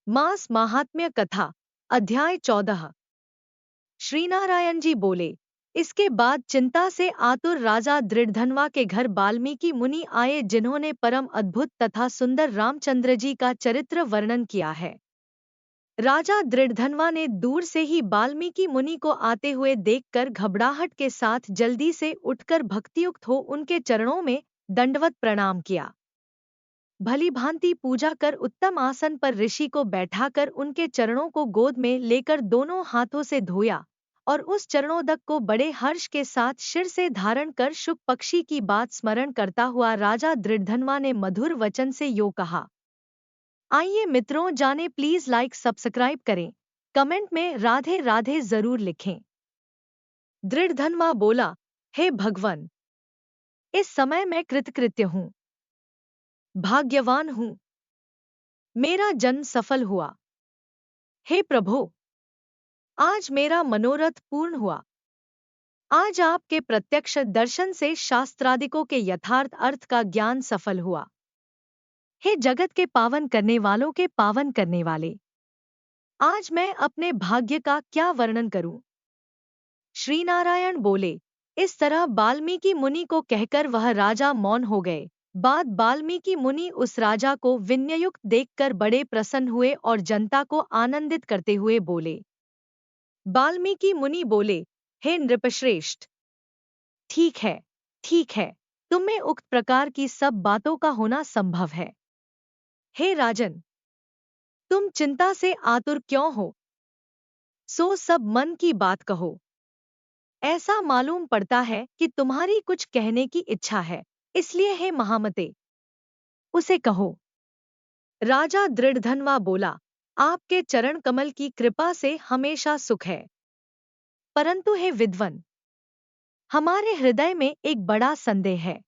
मास महात्म्य कथा अध्याय 14। श्रीनारायण जी बोले, इसके बाद चिंता से आतुर राजा दृढ़धनवा के घर वाल्मीकि मुनि आए, जिन्होंने परम अद्भुत तथा सुंदर रामचंद्र जी का चरित्र वर्णन किया है। राजा दृढ़धनवा ने दूर से ही वाल्मीकि मुनि को आते हुए देखकर घबराहट के साथ जल्दी से उठकर भक्तियुक्त हो उनके चरणों में दंडवत प्रणाम किया। भली भांति पूजा कर उत्तम आसन पर ऋषि को बैठाकर उनके चरणों को गोद में लेकर दोनों हाथों से धोया और उस चरणोदक को बड़े हर्ष के साथ शिर से धारण कर शुक पक्षी की बात स्मरण करता हुआ राजा दृढ़धनवा ने मधुर वचन से यो कहा। आइए मित्रों, जाने प्लीज लाइक सब्सक्राइब करें, कमेंट में राधे राधे जरूर लिखें। दृढ़धनवा बोला, हे भगवान, इस समय मैं कृतकृत्य हूँ, भाग्यवान हूँ, मेरा जन्म सफल हुआ। हे प्रभु, आज मेरा मनोरथ पूर्ण हुआ। आज आपके प्रत्यक्ष दर्शन से शास्त्रादिकों के यथार्थ अर्थ का ज्ञान सफल हुआ। हे जगत के पावन करने वालों के पावन करने वाले, आज मैं अपने भाग्य का क्या वर्णन करूं। श्रीनारायण बोले, इस तरह वाल्मीकि मुनि को कहकर वह राजा मौन हो गए। बाद वाल्मीकि मुनि उस राजा को विनययुक्त देखकर बड़े प्रसन्न हुए और जनता को आनंदित करते हुए बोले। वाल्मीकि मुनि बोले, हे नृपश्रेष्ठ, ठीक है, ठीक है, तुम में उक्त प्रकार की सब बातों का होना संभव है। हे राजन, तुम चिंता से आतुर क्यों हो? सो सब मन की बात कहो। ऐसा मालूम पड़ता है कि तुम्हारी कुछ कहने की इच्छा है, इसलिए हे महामते, उसे कहो। राजा दृढ़धनवा बोला, आपके चरण कमल की कृपा से हमेशा सुख है, परंतु हे विद्वन, हमारे हृदय में एक बड़ा संदेह है।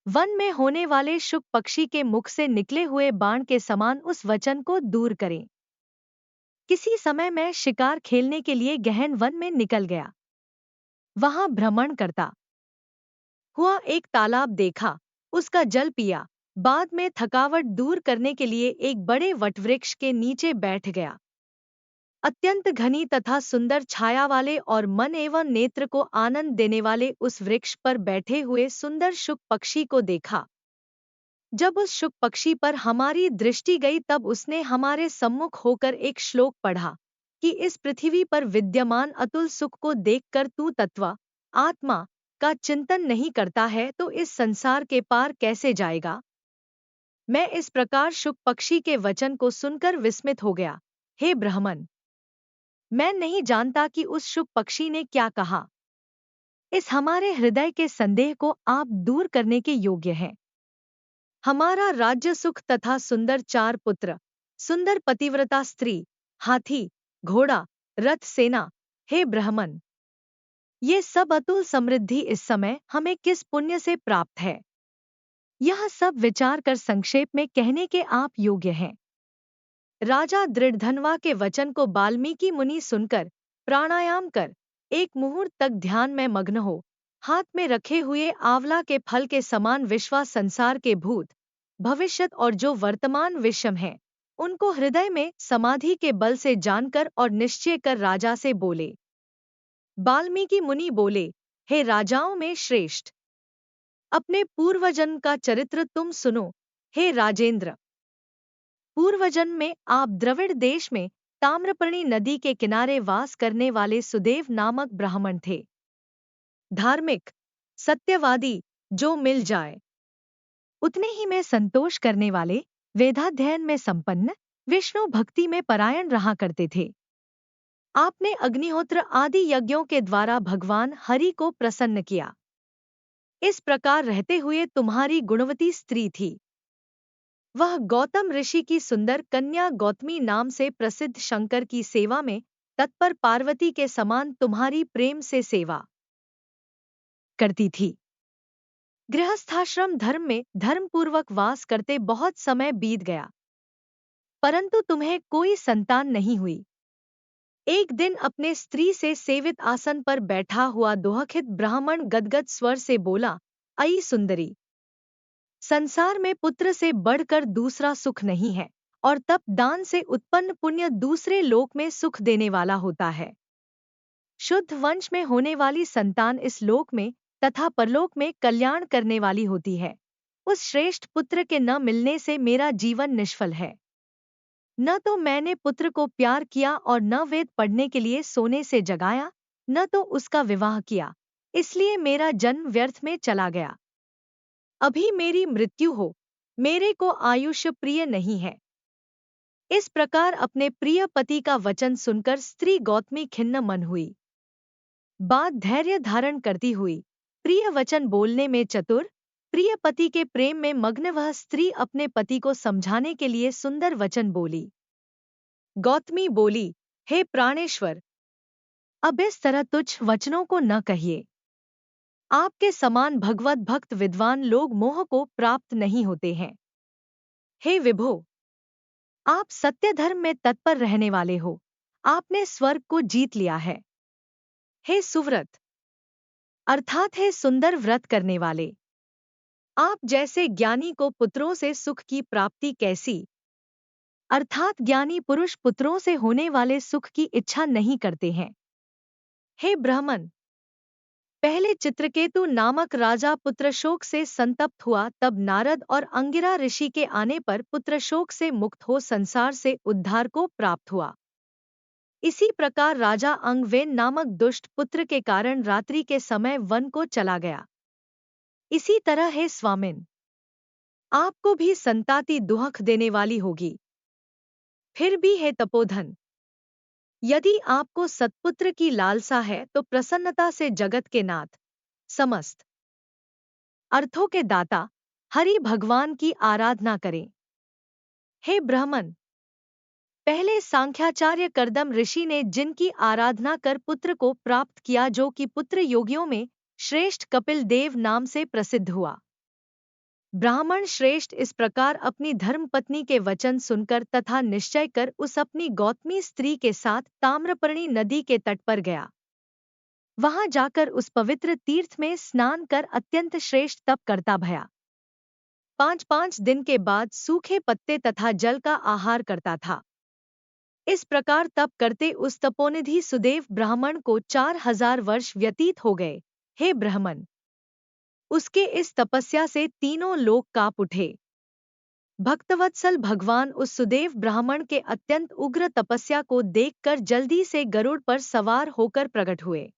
वन में होने वाले शुक पक्षी के मुख से निकले हुए बाण के समान उस वचन को दूर करें। किसी समय मैं शिकार खेलने के लिए गहन वन में निकल गया। वहां भ्रमण करता हुआ एक तालाब देखा, उसका जल पिया, बाद में थकावट दूर करने के लिए एक बड़े वटवृक्ष के नीचे बैठ गया। अत्यंत घनी तथा सुंदर छाया वाले और मन एवं नेत्र को आनंद देने वाले उस वृक्ष पर बैठे हुए सुंदर शुक पक्षी को देखा। जब उस शुक पक्षी पर हमारी दृष्टि गई तब उसने हमारे सम्मुख होकर एक श्लोक पढ़ा कि इस पृथ्वी पर विद्यमान अतुल सुख को देखकर तू तत्व आत्मा का चिंतन नहीं करता है तो इस संसार के पार कैसे जाएगा। मैं इस प्रकार शुक पक्षी के वचन को सुनकर विस्मित हो गया। हे ब्राह्मण, मैं नहीं जानता कि उस शुक पक्षी ने क्या कहा। इस हमारे हृदय के संदेह को आप दूर करने के योग्य हैं। हमारा राज्य सुख तथा सुंदर 4 पुत्र, सुंदर पतिव्रता स्त्री, हाथी, घोड़ा, रथ, सेना, हे ब्राह्मण, ये सब अतुल समृद्धि इस समय हमें किस पुण्य से प्राप्त है, यह सब विचार कर संक्षेप में कहने के आप योग्य हैं। राजा दृढ़धनवा के वचन को वाल्मीकि मुनि सुनकर प्राणायाम कर एक मुहूर्त तक ध्यान में मग्न हो हाथ में रखे हुए आंवला के फल के समान विश्वा संसार के भूत, भविष्यत और जो वर्तमान विषम हैं, उनको हृदय में समाधि के बल से जानकर और निश्चय कर राजा से बोले। वाल्मीकि मुनि बोले, हे राजाओं में श्रेष्ठ, अपने पूर्वजन्म का चरित्र तुम सुनो। हे राजेंद्र, पूर्वजन्म में आप द्रविड़ देश में ताम्रपर्णी नदी के किनारे वास करने वाले सुदेव नामक ब्राह्मण थे। धार्मिक, सत्यवादी, जो मिल जाए उतने ही में संतोष करने वाले, वेदाध्ययन में संपन्न, विष्णु भक्ति में परायण रहा करते थे। आपने अग्निहोत्र आदि यज्ञों के द्वारा भगवान हरि को प्रसन्न किया। इस प्रकार रहते हुए तुम्हारी गुणवती स्त्री थी। वह गौतम ऋषि की सुंदर कन्या गौतमी नाम से प्रसिद्ध शंकर की सेवा में तत्पर पार्वती के समान तुम्हारी प्रेम से सेवा करती थी। गृहस्थाश्रम धर्म में धर्मपूर्वक वास करते बहुत समय बीत गया, परंतु तुम्हें कोई संतान नहीं हुई। एक दिन अपने स्त्री से सेवित आसन पर बैठा हुआ दोहखित ब्राह्मण गदगद स्वर से बोला, अई सुंदरी, संसार में पुत्र से बढ़कर दूसरा सुख नहीं है और तप दान से उत्पन्न पुण्य दूसरे लोक में सुख देने वाला होता है। शुद्ध वंश में होने वाली संतान इस लोक में तथा परलोक में कल्याण करने वाली होती है। उस श्रेष्ठ पुत्र के न मिलने से मेरा जीवन निष्फल है। न तो मैंने पुत्र को प्यार किया और न वेद पढ़ने के लिए सोने से जगाया, न तो उसका विवाह किया, इसलिए मेरा जन्म व्यर्थ में चला गया। अभी मेरी मृत्यु हो, मेरे को आयुष्य प्रिय नहीं है। इस प्रकार अपने प्रिय पति का वचन सुनकर स्त्री गौतमी खिन्न मन हुई। बात धैर्य धारण करती हुई, प्रिय वचन बोलने में चतुर, प्रिय पति के प्रेम में मग्न वह स्त्री अपने पति को समझाने के लिए सुंदर वचन बोली। गौतमी बोली, हे प्राणेश्वर, अब इस तरह तुच्छ वचनों को न कहिए। आपके समान भगवत भक्त विद्वान लोग मोह को प्राप्त नहीं होते हैं। हे विभो, आप सत्य धर्म में तत्पर रहने वाले हो, आपने स्वर्ग को जीत लिया है। हे सुव्रत, अर्थात हे सुंदर व्रत करने वाले, आप जैसे ज्ञानी को पुत्रों से सुख की प्राप्ति कैसी, अर्थात ज्ञानी पुरुष पुत्रों से होने वाले सुख की इच्छा नहीं करते हैं। हे ब्राह्मण, पहले चित्रकेतु नामक राजा पुत्रशोक से संतप्त हुआ, तब नारद और अंगिरा ऋषि के आने पर पुत्रशोक से मुक्त हो संसार से उद्धार को प्राप्त हुआ। इसी प्रकार राजा अंगवेन नामक दुष्ट पुत्र के कारण रात्रि के समय वन को चला गया। इसी तरह हे स्वामिन, आपको भी संताति दुहख देने वाली होगी। फिर भी हे तपोधन, यदि आपको सत्पुत्र की लालसा है तो प्रसन्नता से जगत के नाथ, समस्त अर्थों के दाता हरि भगवान की आराधना करें। हे ब्राह्मण, पहले सांख्याचार्य कर्दम ऋषि ने जिनकी आराधना कर पुत्र को प्राप्त किया, जो कि पुत्र योगियों में श्रेष्ठ कपिल देव नाम से प्रसिद्ध हुआ। ब्राह्मण श्रेष्ठ इस प्रकार अपनी धर्मपत्नी के वचन सुनकर तथा निश्चय कर उस अपनी गौतमी स्त्री के साथ ताम्रपर्णी नदी के तट पर गया। वहां जाकर उस पवित्र तीर्थ में स्नान कर अत्यंत श्रेष्ठ तप करता भया। 5 दिन के बाद सूखे पत्ते तथा जल का आहार करता था। इस प्रकार तप करते उस तपोनिधि सुदेव ब्राह्मण को 4000 वर्ष व्यतीत हो गए। हे ब्राह्मण, उसके इस तपस्या से तीनों लोक कांप उठे। भक्तवत्सल भगवान उस सुदेव ब्राह्मण के अत्यंत उग्र तपस्या को देखकर जल्दी से गरुड़ पर सवार होकर प्रकट हुए।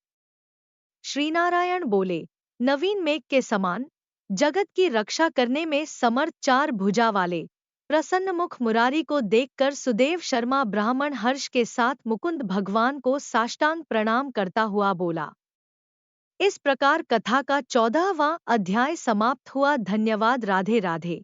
श्रीनारायण बोले, नवीन मेघ के समान जगत की रक्षा करने में समर्थ 4 भुजा वाले प्रसन्न मुख मुरारी को देखकर सुदेव शर्मा ब्राह्मण हर्ष के साथ मुकुंद भगवान को साष्टांग प्रणाम करता हुआ बोला। इस प्रकार कथा का 14वां अध्याय समाप्त हुआ। धन्यवाद। राधे राधे।